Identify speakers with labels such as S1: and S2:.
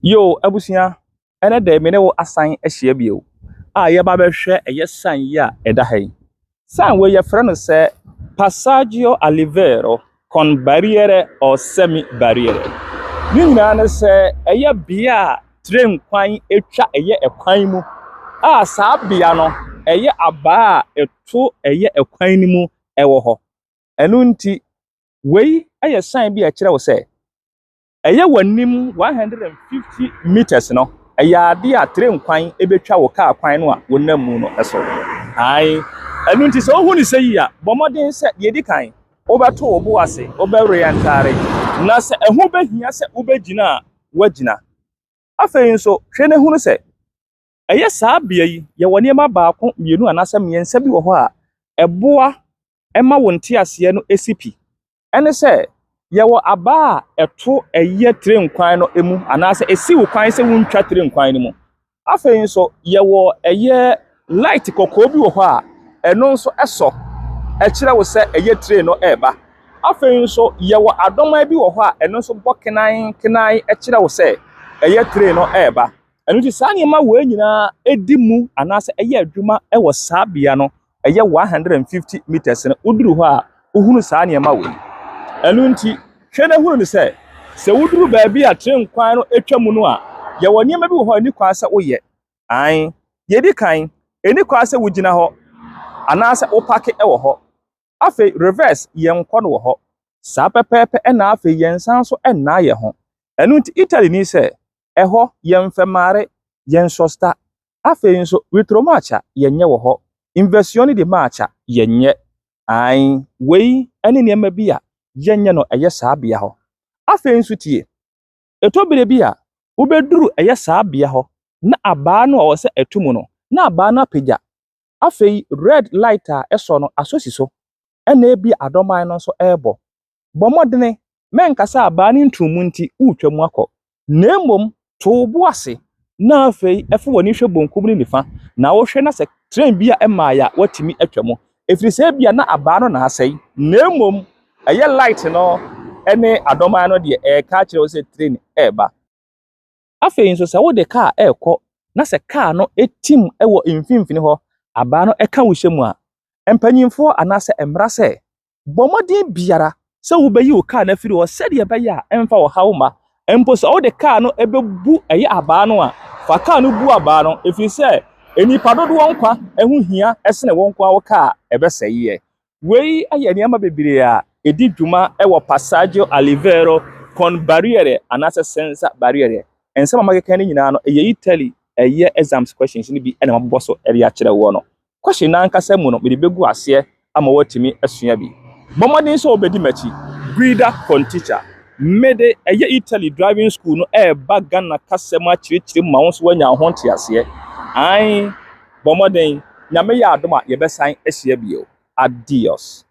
S1: Yo, abusia, ene de me ne wo asan ahia bio. Ye ba be hwe eye san yi a eda hai. San we ye frɛ no sɛ passaggio a Livello con barriere or semibarriere. Ni nyina ne sɛ eye bia a train kwan etwa eye ekwan mu. Saa bia no eye aba a eto eye ekwan ni mu ewo hɔ. Enu nti wei eye san bi a kyerɛ wo sɛ eye wanim 150 meters no ade a train kwan ebetwa wo car kwan no a wonam mu no eso enu nti so hu ni sɛ yi a bomoden sɛ de di kan obeto wo bo ase obɛreantare na sɛ ehu behia sɛ wobegyina a wagina afei nso hwɛ ne hu no sɛ eye saa bia yi ye wone ma baako mienu anasɛ miensa bi wo hɔ a ɛboa ɛma wo nte ase no esipi ɛne sɛ yewo aba a eto eye train kwan no emu anase esi wo kwan se wuntwa train kwan no mu afei nso yewo eye light kokoo bi wo hɔ a eno nso eso kire wo se eye train no eba afei nso yewo adoma bi wo hɔ a eno nso bokenan kire wo se eye train no eba eno ti saa ne ma wo nyina edi mu anase eye adwuma wo saa bia no eye 150 meters no uduru hɔ a uhunu saa ne ma wo enu nti hwene hunu ni se wuduru baabi a train kwan no etwa mu no a ye woni ma bi wo ho ani kwa se woye ye di kan eni kwa se wugina ho anase wo park wo ho afi reverse ye nkɔ no wo ho saa pepepe na afi ye nsan so na ye ho enu nti Italy ni se ɛhɔ ye mfemare ye nsosta afi nso retromacha ye nye wo ho inversione di macha ye nye wei ene ne ma bi a yenye no eye saa bia ho afei nso tie etobere bi a ubeduru eye saa bia ho na aba no o se etumu no na aba na pagya afei red light a eso no asosi so ena ebi adoman no so ebo bomodene menkasa aba ne ntumu nti utwamu akọ na emom to bo ase na afei efo woni hwe bonkum ni nifa na wo hwe na se train bi a ema ya watimi atwamu efiri se bia na aba no na asai na emom eye light no ene adoma no de ka kire wo se train eba afei nso se wo de car ekọ na se car no etim ewo mfimfini ho aba no eka wo hyemu a empanyimfo anase emra se bomodin biara se wo bayi wo car na firi wo se de be ya emfa wo hawma empo se wo de car no ebebu eye aba no a fa car no bu aba no efiri se enipa dodo wonkwa ehu hia esene wonkwa wo car ebeseye wei aye niama bebire a edi dwuma ewo passaggio a Livello con barriere anase senza barriere ensema makeka ni nyina no eye Italy eye exams questions ni bi ena maboso eri a kire wo no question na nkasa mu no me de begu ase ama watimi asua bi bomodin so obedi machi Guida con teacher mede eye Italy driving school no baga na kasema chirechire ma won so wanya ho nte ase bomodin nyame ya adoma ye besan ahia bio adios.